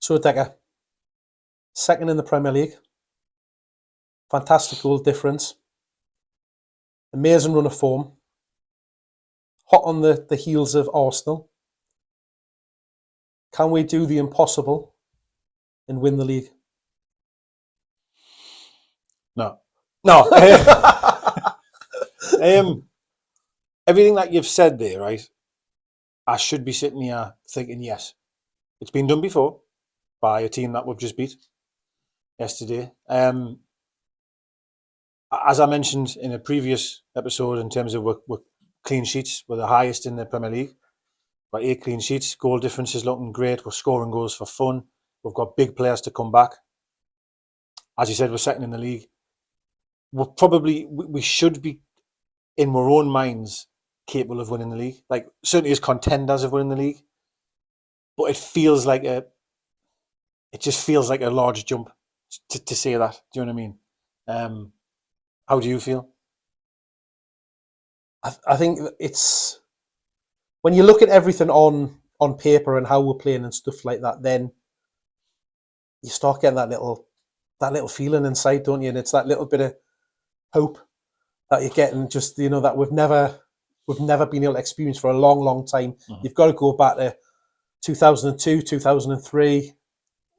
So Deka, second in the Premier League, fantastic goal difference, amazing run of form, hot on the heels of Arsenal. Can we do the impossible and win the league? No. Everything that you've said there, right? I should be sitting here thinking, yes, it's been done before by a team that we've just beat yesterday. As I mentioned in a previous episode, in terms of we're clean sheets, we're the highest in the Premier League. We've got 8 clean sheets. Goal difference is looking great. We're scoring goals for fun. We've got big players to come back. As you said, we're second in the league. We should be, in our own minds, capable of winning the league. Like, certainly as contenders of winning the league. But it just feels like a large jump to say that. Do you know what I mean? How do you feel? I think it's, when you look at everything on paper and how we're playing and stuff like that, then you start getting that little feeling inside, don't you? And it's that little bit of hope that you're getting, just, you know, that we've never been able to experience for a long, long time. Mm-hmm. You've got to go back to 2002, 2003,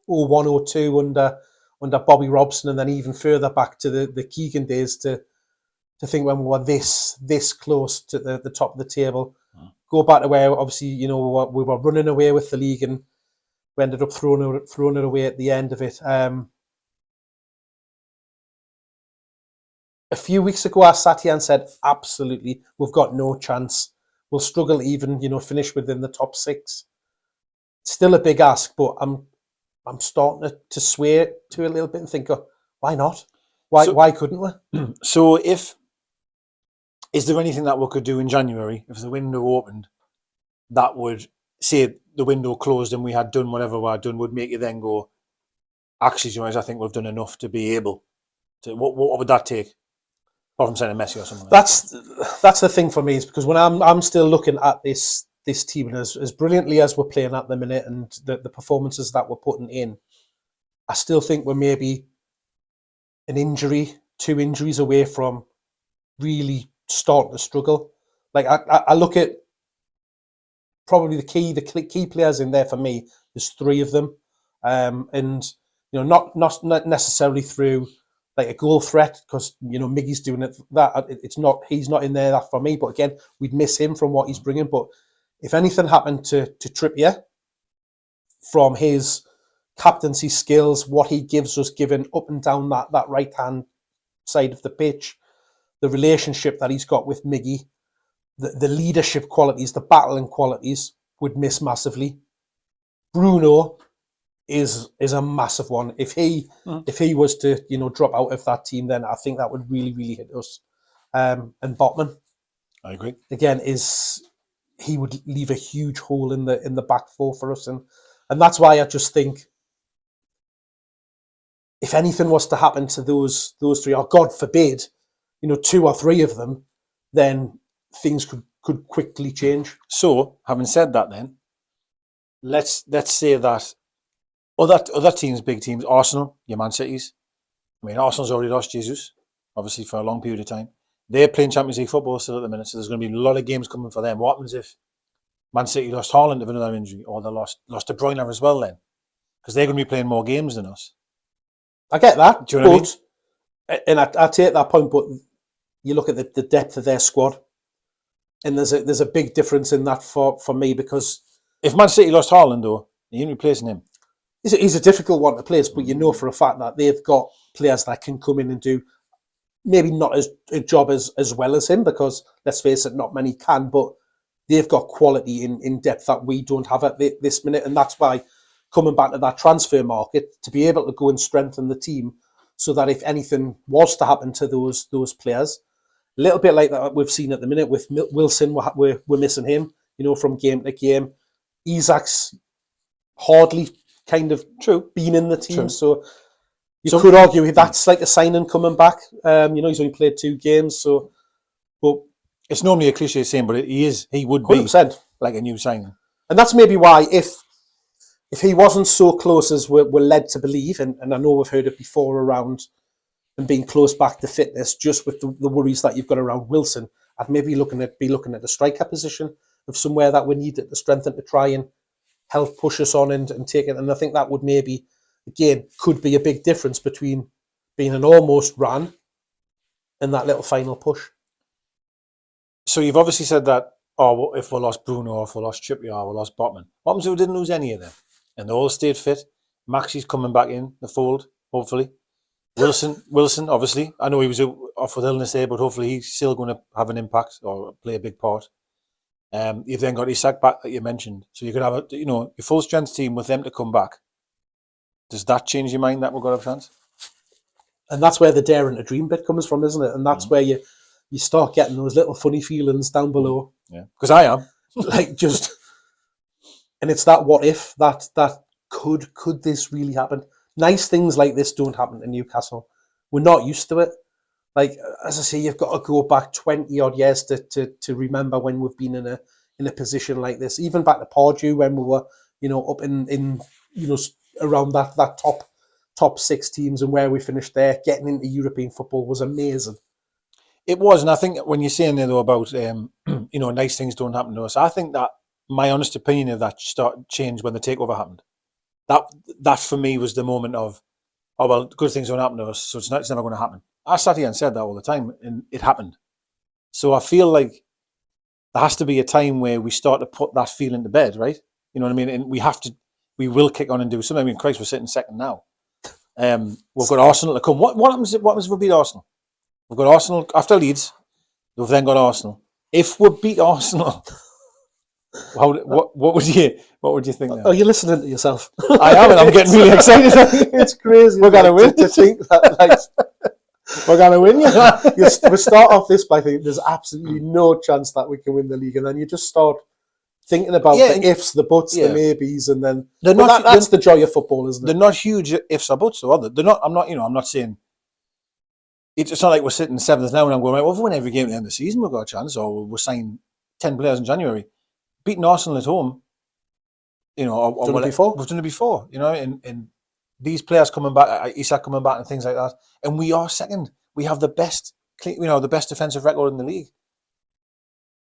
01, 02 under Bobby Robson, and then even further back to the Keegan days to think when we were this close to the top of the table. Mm-hmm. Go back to where, obviously, you know, we were running away with the league and we ended up throwing it away at the end of it. A few weeks ago, I sat here and said, absolutely, we've got no chance. We'll struggle to even, you know, finish within the top 6. Still a big ask, but I'm starting to sway to a little bit and think, oh, why not? Why couldn't we? So is there anything that we could do in January, if the window opened, that would, say the window closed and we had done whatever we had done, would make you then go, actually, I think we've done enough to be able to, what would that take? Apart from sending Messi or something. That's the thing for me, is because when I'm still looking at this team, and as brilliantly as we're playing at the minute and the performances that we're putting in, I still think we're maybe an injury, 2 injuries away from really starting to struggle. Like I look at probably the key players in there for me. There's 3 of them, and you know, not necessarily through like a goal threat, because, you know, Miggy's doing it. He's not in there that for me. But again, we'd miss him from what he's bringing. But if anything happened to Trippier, from his captaincy skills, what he gives us, given up and down that right hand side of the pitch, the relationship that he's got with Miggy, the leadership qualities, the battling qualities, would miss massively. Bruno is a massive one. If he was to, you know, drop out of that team, then I think that would really, really hit us. And Botman, I agree. Again, he would leave a huge hole in the back 4 for us, and that's why I just think, if anything was to happen to those 3, or God forbid, you know, 2 or 3 of them, then things could quickly change. So, having said that, then let's say that other teams, big teams, Arsenal, your Man Cities. I mean, Arsenal's already lost Jesus, obviously, for a long period of time. They're playing Champions League football still at the minute, so there's going to be a lot of games coming for them. What happens if Man City lost Haaland of another injury, or they lost De Bruyne as well then? Because they're going to be playing more games than us. I get that, do you know what I mean? And I take that point, but you look at the depth of their squad, and there's a big difference in that for me, because if Man City lost Haaland, though, you're replacing him. He's a difficult one to place, but you know for a fact that they've got players that can come in and do maybe not a job as well as him, because let's face it, not many can, but they've got quality in depth that we don't have at this minute. And that's why, coming back to that transfer market, to be able to go and strengthen the team so that if anything was to happen to those players, a little bit like that we've seen at the minute with Wilson, we're missing him, you know, from game to game. Isak's hardly kind of been in the team, True. so you could argue that's like a signing coming back. You know, he's only played 2 games, but it's normally a cliche saying, but he would 100%. be like a new signing. And that's maybe why, if if he wasn't so close as we're led to believe, and I know we've heard it before around and being close back to fitness, just with the worries that you've got around Wilson, I'd maybe be looking at the striker position of somewhere that we needed to strengthen to try and help push us on and take it. And I think that would maybe, again, could be a big difference between being an almost run and that little final push. So you've obviously said that, well, if we lost Bruno, or if we lost Trippier, or we lost Botman. What happens if we didn't lose any of them? And they all stayed fit. Maxi's coming back in the fold, hopefully. Wilson, obviously. I know he was off with illness there, but hopefully he's still going to have an impact or play a big part. You've then got Isak back that you mentioned. So you could have your full strength team with them to come back. Does that change your mind that we've got a chance? And that's where the daring to dream bit comes from, isn't it? And that's where you start getting those little funny feelings down below. Yeah, because I am. And it's that what if, that could this really happen? Nice things like this don't happen to Newcastle. We're not used to it. Like, as I say, you've got to go back 20 odd years to remember when we've been in a position like this. Even back to Pardew, when we were, up in around that top 6 teams, and where we finished there, getting into European football was amazing. It was, and I think when you're saying there though about nice things don't happen to us, I think that my honest opinion of that changed when the takeover happened. That for me was the moment of, oh well, good things don't happen to us, so it's never going to happen. I sat here and said that all the time, and it happened. So I feel like there has to be a time where we start to put that feeling to bed, right? You know what I mean? And we will kick on and do something. I mean, Christ, we're sitting second now. We've got Arsenal to come. What happens if we beat Arsenal? We've got Arsenal after Leeds. We've then got Arsenal. If we beat Arsenal, what would you think? Then? Oh, you're listening to yourself. I am, and I'm getting really excited. It's crazy. We're gonna win. To think that, we're gonna win. We start off this by thinking there's absolutely no chance that we can win the league, and then you just start thinking about the ifs, the buts, the maybes, and then that's the joy of football, isn't it? They're not huge ifs or buts, though, are they? They're not. I'm not saying. It's not like we're sitting 7th now and I'm going, right, we'll win every game at the end of the season, we've got a chance, or we'll sign 10 players in January. Beating Arsenal at home, we've done it before, and these players coming back, Isak coming back and things like that, and we are second. We have the best defensive record in the league.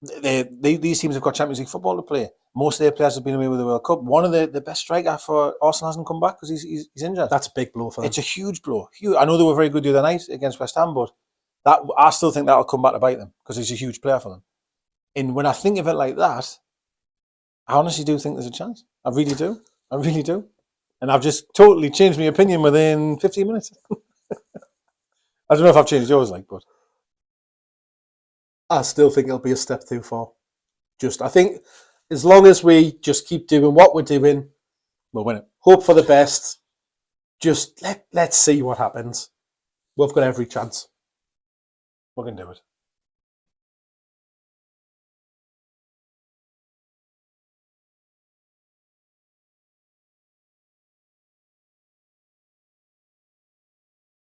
These teams have got Champions League football to play. Most of their players have been away with the World Cup. One of the best striker for Arsenal hasn't come back because he's injured. That's a big blow for them. It's a huge blow. I know they were very good the other night against West Ham, but I still think that'll come back to bite them because he's a huge player for them. And when I think of it like that, I honestly do think there's a chance. I really do. I really do. And I've just totally changed my opinion within 15 minutes. I don't know if I've changed yours, but I still think it'll be a step too far. I think as long as we just keep doing what we're doing, we'll win it. Hope for the best. Just let's see what happens. We've got every chance. We can do it.